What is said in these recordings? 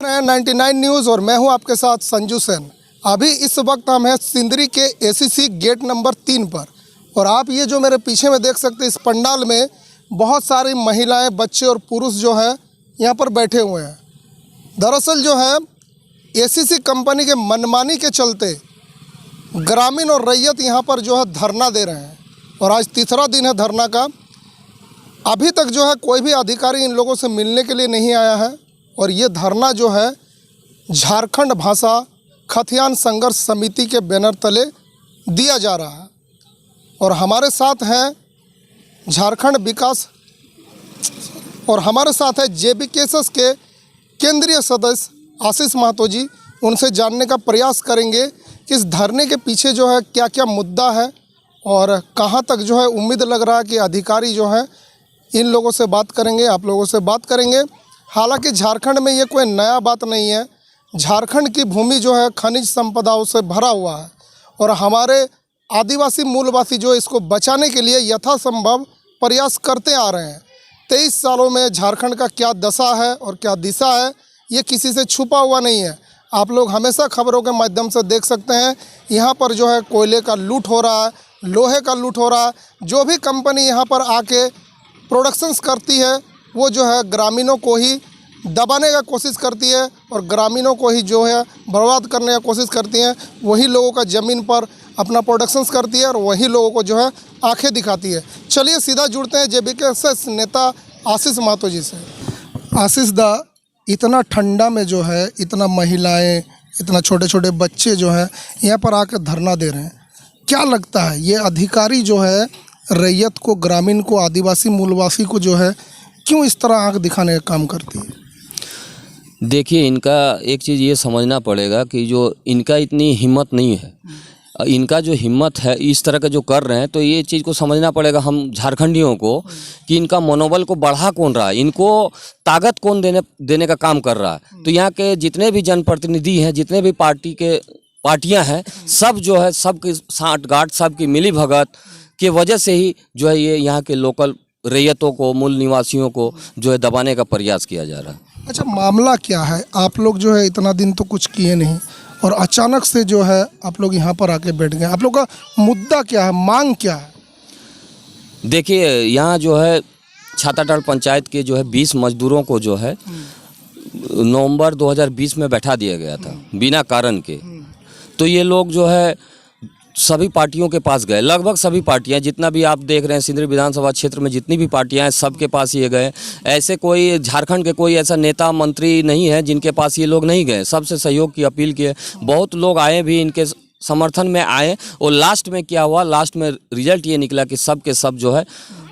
99 news और मैं हूं आपके साथ संजू सेन। अभी इस वक्त हम हैं सिंदरी के एसीसी गेट नंबर 3 पर और आप ये जो मेरे पीछे में देख सकते हैं, इस पंडाल में बहुत सारी महिलाएं, बच्चे और पुरुष जो है यहाँ पर बैठे हुए हैं। दरअसल जो है एसीसी कंपनी के मनमानी के चलते ग्रामीण और रैयत यहाँ पर जो है धरना दे रहे हैं और आज तीसरा दिन है धरना का। अभी तक जो है कोई भी अधिकारी इन लोगों से मिलने के लिए नहीं आया है और ये धरना जो है झारखंड भाषा खतियान संघर्ष समिति के बैनर तले दिया जा रहा है। और हमारे साथ हैं झारखंड विकास और हमारे साथ है जेबीकेएसएस के केंद्रीय सदस्य आशीष महतो जी। उनसे जानने का प्रयास करेंगे कि इस धरने के पीछे जो है क्या क्या मुद्दा है और कहाँ तक जो है उम्मीद लग रहा है कि अधिकारी जो है इन लोगों से बात करेंगे, आप लोगों से बात करेंगे। हालांकि झारखंड में ये कोई नया बात नहीं है। झारखंड की भूमि जो है खनिज संपदाओं से भरा हुआ है और हमारे आदिवासी मूलवासी जो इसको बचाने के लिए यथासंभव प्रयास करते आ रहे हैं। 23 सालों में झारखंड का क्या दशा है और क्या दिशा है ये किसी से छुपा हुआ नहीं है। आप लोग हमेशा खबरों के माध्यम से देख सकते हैं। यहाँ पर जो है कोयले का लूट हो रहा है, लोहे का लूट हो रहा है। जो भी कंपनी यहाँ पर आके प्रोडक्शंस करती है वो जो है ग्रामीणों को ही दबाने का कोशिश करती है और ग्रामीणों को ही जो है बर्बाद करने का कोशिश करती हैं। वही लोगों का ज़मीन पर अपना प्रोडक्शंस करती है और वही लोगों को जो है आंखें दिखाती है। चलिए सीधा जुड़ते हैं जेबीकेएसएस नेता आशीष महतो जी से। आशीष दा, इतना ठंडा में जो है इतना महिलाएं, इतना छोटे छोटे बच्चे जो हैं यहाँ पर आकर धरना दे रहे हैं, क्या लगता है ये अधिकारी जो है रैयत को, ग्रामीण को, आदिवासी मूलवासी को जो है क्यों इस तरह आंख दिखाने का काम करती है? देखिए, इनका एक चीज़ ये समझना पड़ेगा कि जो इनका इतनी हिम्मत नहीं है, इनका जो हिम्मत है इस तरह का जो कर रहे हैं, तो ये चीज़ को समझना पड़ेगा हम झारखंडियों को कि इनका मनोबल को बढ़ा कौन रहा है, इनको ताकत कौन देने का काम कर रहा है। तो यहाँ के जितने भी जनप्रतिनिधि हैं, जितने भी पार्टियाँ हैं, सब जो है सबकी साठगांठ, सबकी मिली भगत के वजह से ही जो है ये यहाँ के लोकल रैयतों को, मूल निवासियों को जो है दबाने का प्रयास किया जा रहा है। अच्छा, मामला क्या है? आप लोग जो है इतना दिन तो कुछ किए नहीं और अचानक से जो है आप लोग यहाँ पर आके बैठ गए। आप लोग का मुद्दा क्या है, मांग क्या है? देखिए, यहाँ जो है छाताटाल पंचायत के जो है 20 मजदूरों को जो है नवंबर 2020 में बैठा दिया गया था बिना कारण के। तो ये लोग जो है सभी पार्टियों के पास गए, लगभग सभी पार्टियां, जितना भी आप देख रहे हैं सिंदरी विधानसभा क्षेत्र में जितनी भी पार्टियां हैं सबके पास ये गए। ऐसे कोई झारखंड के कोई ऐसा नेता मंत्री नहीं है जिनके पास ये लोग नहीं गए। सबसे सहयोग की अपील किए, बहुत लोग आए भी, इनके समर्थन में आए। और लास्ट में क्या हुआ, लास्ट में रिजल्ट ये निकला कि सब के सब जो है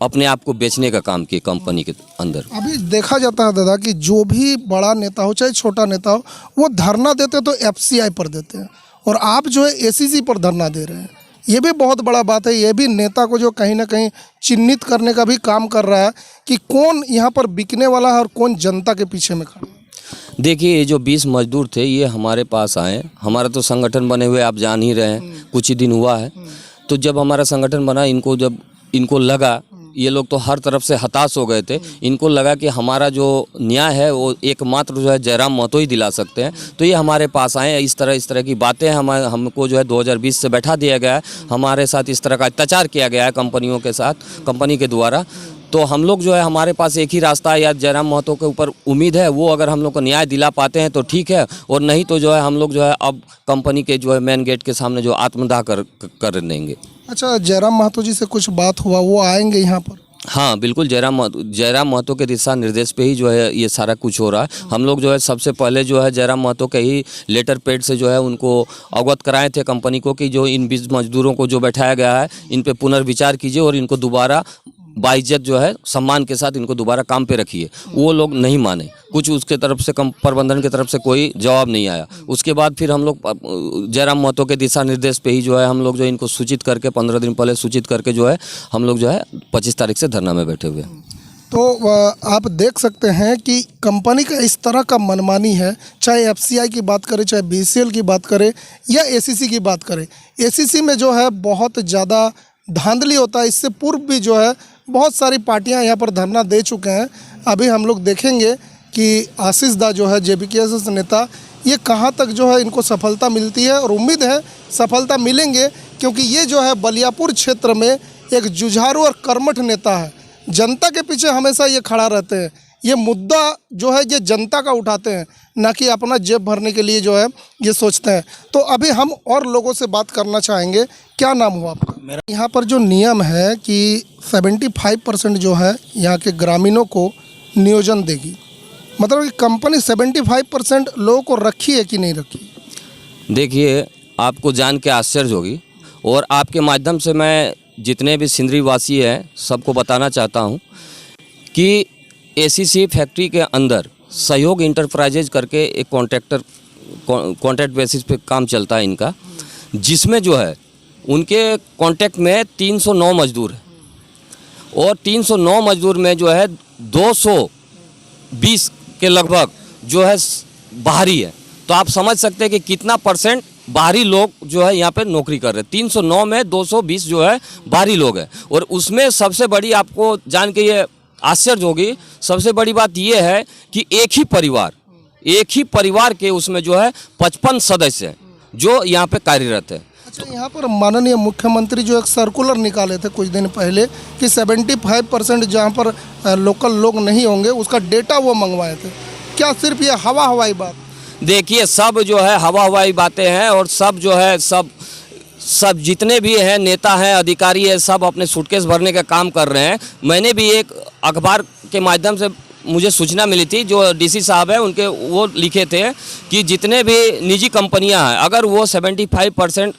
अपने आप को बेचने का काम किए कंपनी के अंदर। अभी देखा जाता है दादा कि जो भी बड़ा नेता हो चाहे छोटा नेता हो, वो धरना देते तो एफसीआई पर देते हैं और आप जो है एसीसी पर धरना दे रहे हैं। ये भी बहुत बड़ा बात है। ये भी नेता को जो कहीं ना कहीं चिन्हित करने का भी काम कर रहा है कि कौन यहाँ पर बिकने वाला है और कौन जनता के पीछे में खड़ा है। देखिए, ये जो 20 मजदूर थे ये हमारे पास आए। हमारा तो संगठन बने हुए आप जान ही रहे हैं, कुछ ही दिन हुआ है। तो जब हमारा संगठन बना, इनको लगा, ये लोग तो हर तरफ से हताश हो गए थे। इनको लगा कि हमारा जो न्याय है वो एकमात्र जो है जयराम महतो ही दिला सकते हैं। तो ये हमारे पास आए। इस तरह की बातें हमको जो है 2020 से बैठा दिया गया है। हमारे साथ इस तरह का अत्याचार किया गया है कंपनियों के साथ, कंपनी के द्वारा। तो हम लोग जो है हमारे पास एक ही रास्ता है, या जयराम महतो के ऊपर उम्मीद है, वो अगर हम लोग को न्याय दिला पाते हैं तो ठीक है, और नहीं तो जो है हम लोग जो है अब कंपनी के जो है मेन गेट के सामने जो आत्मदाह कर देंगे। अच्छा, जयराम महतो जी से कुछ बात हुआ, वो आएंगे यहाँ पर? हाँ बिल्कुल, जयराम महतो के दिशा निर्देश पे ही जो है ये सारा कुछ हो रहा है। हम लोग जो है सबसे पहले जो है जयराम महतो के ही लेटर पैड से जो है उनको अवगत कराए थे कंपनी को कि जो इन 20 मजदूरों को जो बैठाया गया है इन पे पुनर्विचार कीजिए और इनको दोबारा बाइज्जत जो है सम्मान के साथ इनको दोबारा काम पे रखिए। वो लोग नहीं माने, कुछ उसके तरफ से प्रबंधन की तरफ से कोई जवाब नहीं आया। उसके बाद फिर हम लोग जयराम महतो के दिशा निर्देश पे ही जो है हम लोग जो इनको सूचित करके 15 दिन पहले सूचित करके जो है हम लोग जो है 25 तारीख से धरना में बैठे हुए। तो आप देख सकते हैं कि कंपनी का इस तरह का मनमानी है, चाहे एफसीआई की बात करें, चाहे बीसीएल की बात करें या एसीसी की बात करें। एसीसी में जो है बहुत ज़्यादा धांधली होता है। इससे पूर्व भी जो है बहुत सारी पार्टियां यहाँ पर धरना दे चुके हैं। अभी हम लोग देखेंगे कि आशीष दा जो है जेबीकेएस नेता, ये कहाँ तक जो है इनको सफलता मिलती है, और उम्मीद है सफलता मिलेंगे, क्योंकि ये जो है बलियापुर क्षेत्र में एक जुझारू और कर्मठ नेता है। जनता के पीछे हमेशा ये खड़ा रहते हैं, ये मुद्दा जो है ये जनता का उठाते हैं, ना कि अपना जेब भरने के लिए जो है ये सोचते हैं। तो अभी हम और लोगों से बात करना चाहेंगे। क्या नाम हुआ आपका? मेरा यहाँ पर जो नियम है कि 75% जो है यहाँ के ग्रामीणों को नियोजन देगी, मतलब कि कंपनी 75% लोगों को रखी है कि नहीं रखी? देखिए, आपको जान के आश्चर्य होगी, और आपके माध्यम से मैं जितने भी सिंदरी वासी हैं सबको बताना चाहता हूं कि एसीसी फैक्ट्री के अंदर सहयोग इंटरप्राइजेज करके एक कॉन्ट्रैक्ट बेसिस पे काम चलता है इनका, जिसमें जो है उनके कॉन्ट्रैक्ट में 309 मजदूर हैं, और 309 मजदूर में जो है 220 के लगभग जो है बाहरी है। तो आप समझ सकते हैं कि कितना परसेंट बाहरी लोग जो है यहाँ पे नौकरी कर रहे हैं। 309 में 220 जो है बाहरी लोग हैं, और उसमें सबसे बड़ी आपको जान के ये आश्चर्य होगी, सबसे बड़ी बात ये है कि एक ही परिवार के उसमें जो है 55 सदस्य हैं जो यहाँ पे कार्यरत है। अच्छा, यहाँ पर माननीय मुख्यमंत्री जो एक सर्कुलर निकाले थे कुछ दिन पहले कि 75% जहाँ पर लोकल लोग नहीं होंगे उसका डेटा वो मंगवाए थे। क्या सिर्फ ये हवाई बात? देखिए, सब जो है हवाई बातें हैं, और सब जो है सब जितने भी हैं नेता हैं, अधिकारी हैं, सब अपने सूटकेस भरने का काम कर रहे हैं। मैंने भी एक अखबार के माध्यम से मुझे सूचना मिली थी, जो डीसी साहब है उनके, वो लिखे थे कि जितने भी निजी कंपनियां हैं अगर वो 75%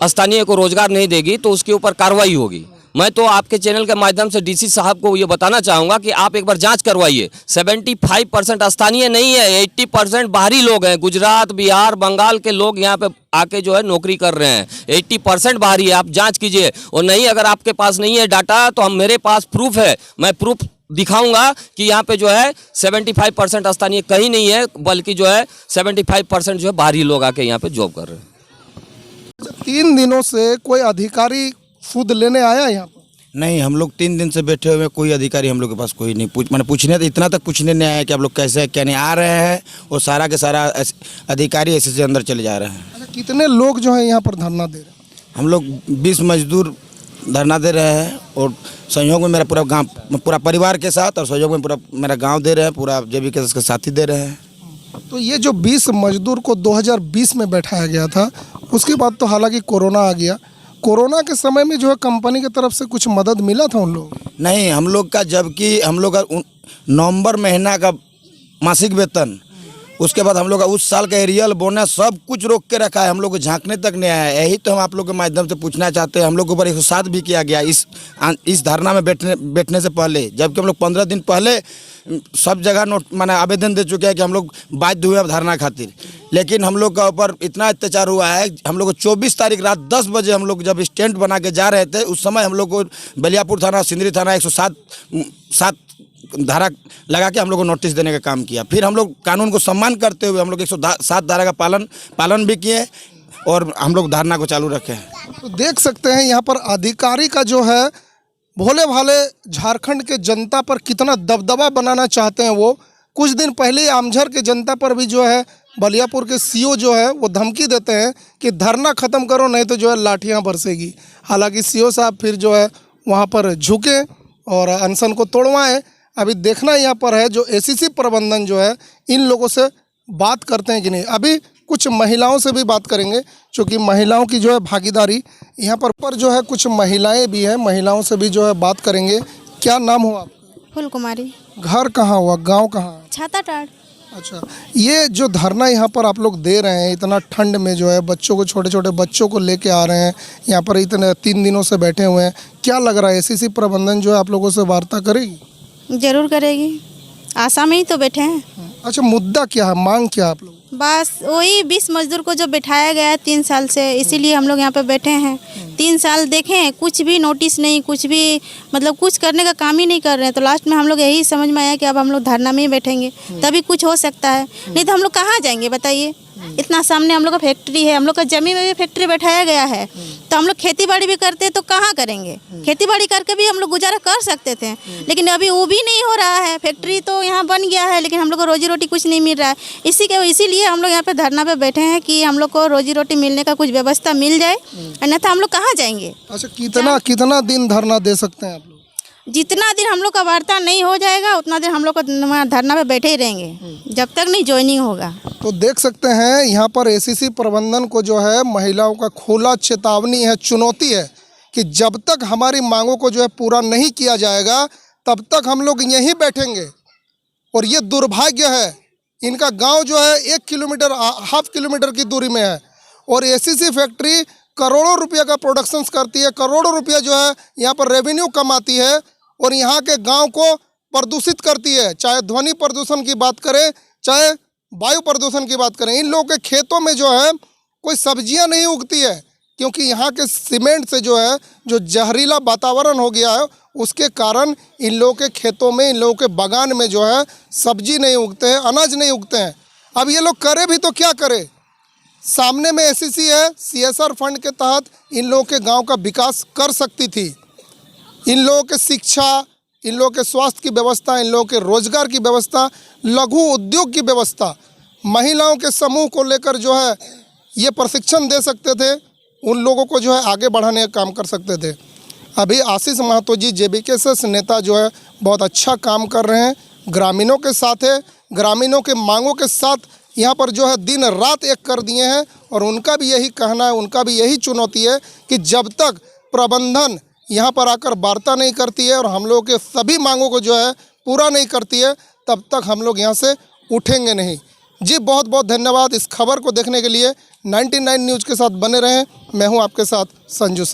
स्थानीय को रोजगार नहीं देगी तो उसके ऊपर कार्रवाई होगी। मैं तो आपके चैनल के माध्यम से डीसी साहब को ये बताना चाहूँगा कि आप एक बार जांच करवाइए। 75% स्थानीय नहीं है, 80% बाहरी लोग हैं। गुजरात, बिहार, बंगाल के लोग यहाँ पे आके जो है नौकरी कर रहे हैं। 80% बाहरी है, आप जांच कीजिए। और नहीं, अगर आपके पास नहीं है डाटा तो मेरे पास प्रूफ है, मैं प्रूफ दिखाऊंगा कि यहाँ पे जो है 75% स्थानीय कहीं नहीं है, बल्कि जो है 75% जो है बाहरी लोग आके यहाँ पे जॉब कर रहे हैं। 3 दिनों से कोई अधिकारी सूद लेने आया यहाँ पर? नहीं, हम लोग 3 दिन से बैठे हुए, कोई अधिकारी हम लोग के पास कोई नहीं मैंने पूछने इतना तक पूछने नहीं आया कि आप लोग कैसे है क्या नहीं। आ रहे हैं और सारा के सारा अधिकारी ऐसे से अंदर चले जा रहे हैं। अच्छा, कितने लोग जो है यहाँ पर धरना दे रहे हैं? हम लोग 20 मजदूर धरना दे रहे हैं, और सहयोग में मेरा पूरा गांव, पूरा परिवार के साथ, और सहयोग में पूरा मेरा गांव दे रहे हैं, पूरा जेबीकेएस के साथी दे रहे हैं। तो ये जो 20 मजदूर को 2020 में बैठाया गया था, उसके बाद तो हालांकि कोरोना आ गया। कोरोना के समय में जो है कंपनी की तरफ से कुछ मदद मिला था उन लोगों को? नहीं, हम लोग का, जबकि हम लोग का नवंबर महीना का मासिक वेतन, उसके बाद हम लोग का उस साल का एरियल बोनस सब कुछ रोक के रखा है, हम लोग को झांकने तक नहीं आया। यही तो हम आप लोग के माध्यम से पूछना चाहते हैं। हम लोग के ऊपर 107 भी किया गया इस धरना में बैठने से पहले, जबकि हम लोग 15 दिन पहले सब जगह माने आवेदन दे चुके हैं कि हम लोग बाध्य हुए अब धरना खातिर। लेकिन हम लोग का ऊपर इतना अत्याचार हुआ है, हम लोग को 24 तारीख रात 10 बजे हम लोग जब स्टैंड बना के जा रहे थे, उस समय हम लोग को बलियापुर थाना, सिंदरी थाना 107 धारा लगा के हम लोग को नोटिस देने का काम किया। फिर हम लोग कानून को सम्मान करते हुए हम लोग 107 धारा का पालन भी किए, और हम लोग धरना को चालू रखे हैं। तो देख सकते हैं यहाँ पर अधिकारी का जो है भोले भाले झारखंड के जनता पर कितना दबदबा बनाना चाहते हैं। वो कुछ दिन पहले आमझर के जनता पर भी जो है बलियापुर के सीओ जो है वो धमकी देते हैं कि धरना ख़त्म करो, नहीं तो जो है लाठियाँ बरसेगी। हालांकि सीओ साहब फिर जो है वहाँ पर झुके और अनशन को तोड़वाएं। अभी देखना यहाँ पर है जो एसीसी प्रबंधन जो है इन लोगों से बात करते हैं कि नहीं। अभी कुछ महिलाओं से भी बात करेंगे, क्योंकि महिलाओं की जो है भागीदारी यहाँ पर जो है, कुछ महिलाएं भी हैं, महिलाओं से भी जो है बात करेंगे। क्या नाम हुआ आपका? फूल कुमारी। घर कहाँ हुआ, गांव कहाँ? छाताटाड़। अच्छा, ये जो धरना यहाँ पर आप लोग दे रहे हैं इतना ठंड में, जो है बच्चों को, छोटे छोटे बच्चों को लेके आ रहे हैं यहाँ पर, इतने 3 दिनों से बैठे हुए हैं, क्या लग रहा है एसीसी प्रबंधन जो है आप लोगों से वार्ता करेगी? जरूर करेगी, आशा में ही तो बैठे हैं। अच्छा, मुद्दा क्या है, मांग क्या है आप लोग? बस वही 20 मजदूर को जो बैठाया गया है 3 साल से, इसीलिए हम लोग यहाँ पे बैठे हैं। 3 साल देखें, कुछ भी नोटिस नहीं, कुछ भी मतलब कुछ करने का काम ही नहीं कर रहे हैं। तो लास्ट में हम लोग यही समझ में आया कि अब हम लोग धरना में ही बैठेंगे, तभी कुछ हो सकता है, नहीं तो हम लोग कहाँ जाएंगे बताइए। इतना सामने हम लोग का फैक्ट्री है, हम लोग का जमीन में भी फैक्ट्री बैठाया गया है। तो हम लोग खेती बाड़ी भी करते तो कहाँ करेंगे? खेती बाड़ी करके भी हम लोग गुजारा कर सकते थे, लेकिन अभी वो भी नहीं हो रहा है। फैक्ट्री तो यहाँ बन गया है, लेकिन हम लोग को रोजी रोटी कुछ नहीं मिल रहा है। इसीलिए हम लोग यहाँ पे धरना पे बैठे हैं कि हम लोग को रोजी रोटी मिलने का कुछ व्यवस्था मिल जाए, अन्यथा हम लोग कहाँ जाएंगे? अच्छा, कितना दिन धरना दे सकते हैं आप लोग? जितना दिन हम लोग का वार्ता नहीं हो जाएगा उतना दिन हम लोग को धरना पे बैठे ही रहेंगे, जब तक नहीं ज्वाइनिंग होगा। तो देख सकते हैं यहाँ पर एसीसी प्रबंधन को जो है महिलाओं का खुला चेतावनी है, चुनौती है कि जब तक हमारी मांगों को जो है पूरा नहीं किया जाएगा तब तक हम लोग यहीं बैठेंगे। और ये दुर्भाग्य है, इनका गांव जो है 1 किलोमीटर हाफ किलोमीटर की दूरी में है और एसीसी फैक्ट्री करोड़ों रुपये का प्रोडक्शंस करती है, करोड़ों रुपये जो है यहाँ पर रेवेन्यू कमाती है और यहाँ के गांव को प्रदूषित करती है। चाहे ध्वनि प्रदूषण की बात करें, चाहे वायु प्रदूषण की बात करें। इन लोगों के खेतों में जो है कोई सब्जियां नहीं उगती है, क्योंकि यहाँ के सीमेंट से जो है जो जहरीला वातावरण हो गया है उसके कारण इन लोगों के खेतों में, इन लोगों के बागान में जो है सब्जी नहीं उगते हैं, अनाज नहीं उगते हैं। अब ये लोग करे भी तो क्या करे? सामने में एसीसी है, CSR फंड के तहत इन लोगों के गांव का विकास कर सकती थी। इन लोगों के शिक्षा, इन लोगों के स्वास्थ्य की व्यवस्था, इन लोगों के रोजगार की व्यवस्था, लघु उद्योग की व्यवस्था, महिलाओं के समूह को लेकर जो है ये प्रशिक्षण दे सकते थे, उन लोगों को जो है आगे बढ़ाने का काम कर सकते थे। अभी आशीष महतो जी JBKS नेता जो है बहुत अच्छा काम कर रहे हैं, ग्रामीणों के साथ है, ग्रामीणों के मांगों के साथ यहाँ पर जो है दिन रात एक कर दिए हैं। और उनका भी यही कहना है, उनका भी यही चुनौती है कि जब तक प्रबंधन यहाँ पर आकर वार्ता नहीं करती है और हम लोगों के सभी मांगों को जो है पूरा नहीं करती है, तब तक हम लोग यहाँ से उठेंगे नहीं। जी बहुत बहुत धन्यवाद। इस खबर को देखने के लिए 99 न्यूज़ के साथ बने रहें। मैं हूँ आपके साथ संजू सर।